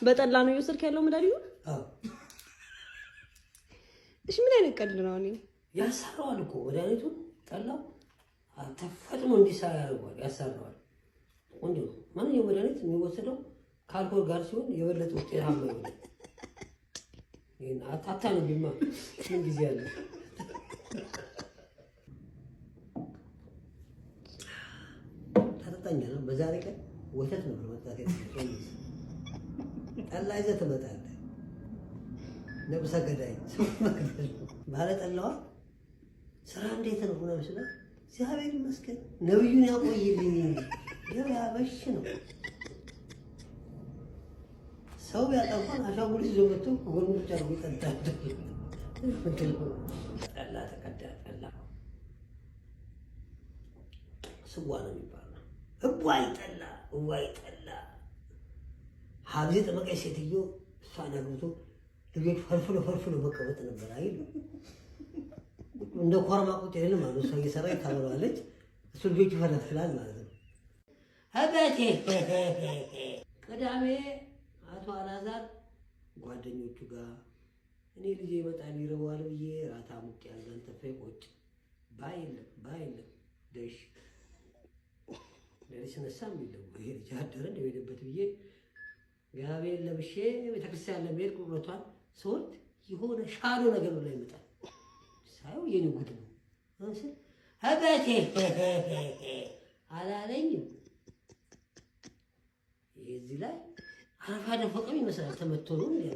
በጠላ ነው እየወሰድክ ያለው መድኃኒቱን? አዎ። እሺ ምን አይነት ቀልድ ነው? እኔ ያሰራዋል እኮ መድኃኒቱን ጠላው ተፈጥኖ እንዲሰራ ያደርገዋል፣ ያሰራዋል። ቆንጆ ነው። ማንኛውም መድኃኒት የሚወሰደው ከአልኮል ጋር ሲሆን የበለጠ ውጤታማ ይሆናል። ይሄን አታታንብማ ምን ጊዜ ያለ ታጠጣኛ ነው። በዛሬ ቀን ወተት ነው መጣት ያለው። ጠላ ይዘህ ትመጣለህ። ነብሰ ገዳይ ባለ ጠላዋ ስራ እንዴት ነው ሆነ መስለ እግዚአብሔር ይመስገን ነብዩን ያቆይልኝ። ገበያ በሽ ነው። ሰው ቢያጠፋን አሻንጉሊት ይዞ መጥቶ ጎርሙጫ አድርጎ ይጠጣል። ጠላ ተቀዳ ጠላ ስዋ ነው የሚባለው። እዋይ ጠላ እዋይ ጠላ ሀብዜ ጠመቀ ሴትዮ እሷን አግብቶ ልጆች ፈልፍሎ መቀመጥ ነበር አይደል? እንደ ኮርማ ቁጭ የለም ማለት እሷ እየሰራች ታበላለች፣ እሱ ልጆች ይፈለፍላል ማለት ነው። አባቴ ቅዳሜ አቶ አላዛር ጓደኞቹ ጋር እኔ ልጄ ይመጣል ይረዋል ብዬ ራታ ሙቅ ያዘን ተፈ ቁጭ ባይለም ደሽ ለሊስ ነሳም ይለው ይሄ ልጅ አደረ እንደሄደበት ብዬ ጋቤን ለብሼ ቤተክርስቲያን ለመሄድ ቁርቷን ሰውት የሆነ ሻዶ ነገር ላይ ይመጣል። ሳይው የኔ ጉድ ነው አንተ አባቴ አላለኝም። የዚህ ላይ አረፋ ደፈቀም ይመስላል ተመቶ ነው እንዴ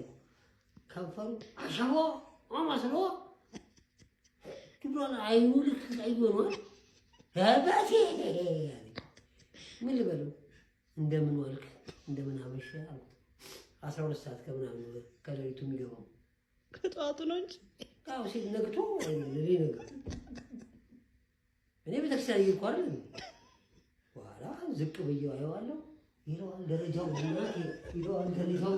ከንፈሩ አሻቦ አማስሎ ግብሯን አይኑ ልክ አይወራ አባቴ ምን ልበለው እንደምን ዋልክ እንደምን አመሸ አልኩት። 12 ሰዓት ከምናምን ከሌሊቱ የሚገባው ከጠዋቱ ነው እንጂ አዎ ሲል ነግቶ ለኔ እኔ ቤተክርስቲያን እየሄድኩ አይደል በኋላ ዝቅ ብዬ አየዋለሁ። ይለዋል ደረጃው እናቴ ይለዋል ደረጃው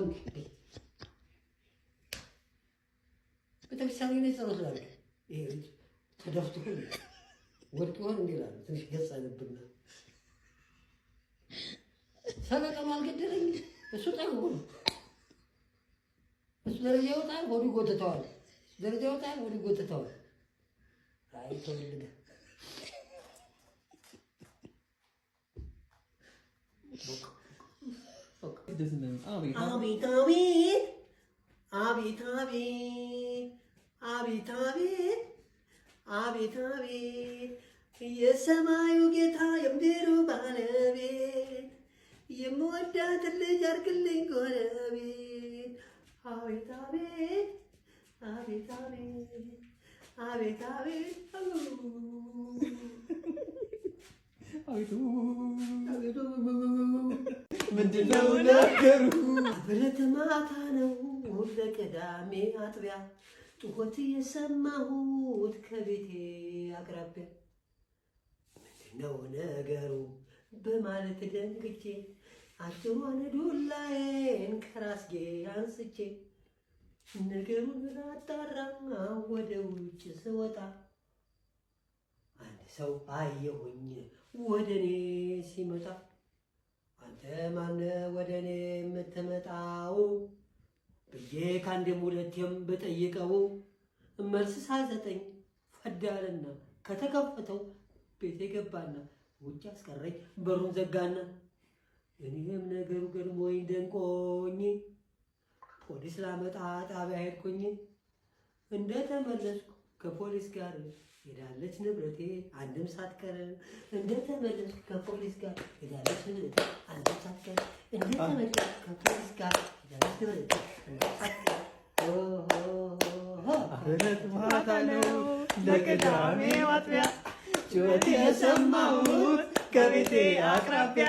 ቤተክርስቲያን ላይ ጸሎት ላይ ይሄ ተደፍቶ ወድቆ ይሆን እንዲላል ትንሽ ገጽ አለብና ሰበቀም አልገደለኝ። እሱ ጠግቦ ነው። እሱ ደረጃ ይወጣል ሆዱ ይጎትተዋል፣ ደረጃ ይወጣል ሆዱ ይጎትተዋል። አይ ተወልደ አቤት አቤት አቤት አቤት አቤት አቤት የሰማዩ ጌታ የምድሩ ባለቤት የምወዳት ልጅ አድርግልኝ ጎረቤት። አቤት አቤት አቤት አቤት አቤት አቤቱ ምንድነው ነገሩ? ብረት ማታ ነው ለቅዳሜ አጥቢያ ጩኸት የሰማሁት ከቤቴ አቅራቢያ ምንድነው ነገሩ በማለት ደንግጬ አጭሯን ዱላዬን ከራስጌ አንስቼ ነገሩን ላጣራ ወደ ውጭ ስወጣ አንድ ሰው አየሁኝ ወደኔ ሲመጣ። አንተ ማነህ ወደኔ የምትመጣው ብዬ ከአንዴም ሁለቴም ብጠይቀው መልስ ሳልሰጠኝ ፈዳልና ከተከፈተው ቤቴ ገባና ውጭ አስቀረኝ በሩን ዘጋና። እኔም ነገሩ ገርሞኝ ደንቆኝ ፖሊስ ላመጣ ጣቢያ ሄድኩኝ። እንደተመለስኩ ከፖሊስ ጋር ሄዳለች ንብረቴ አንድም ሳትቀር። እንደተመለስኩ ከፖሊስ ጋር ሄዳለች ንብረቴ አንድም ሳትቀር። እንደተመለስኩ ከፖሊስ ጋር ሄዳለች ንብረቴ አንድም ሳትቀር። ብረት ማታ ነው ለቅዳሜ አጥቢያ ጩኸት የሰማሁት ከቤቴ አቅራቢያ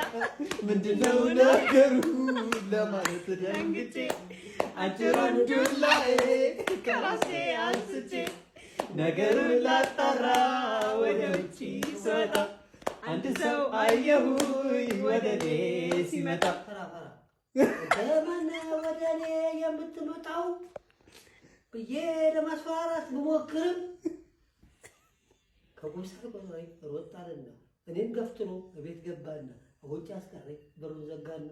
ምንድነው ነገሩ ለማለት ደንግጬ አጭሯን ዱላዬ ከራሴ አንስቼ ነገሩን ላጣራ ወደ ውጭ ስወጣ አንድ ሰው አየሁኝ ወደኔ ሲመጣ። በማን ወደኔ የምትመጣው ብዬ ለማስፈራራት ብሞክርም ከቁምሳ ቆራይ ሮጣልና እኔን ገፍትሮ ቤት ገባና ውጭ አስቀረኝ በሩን ዘጋና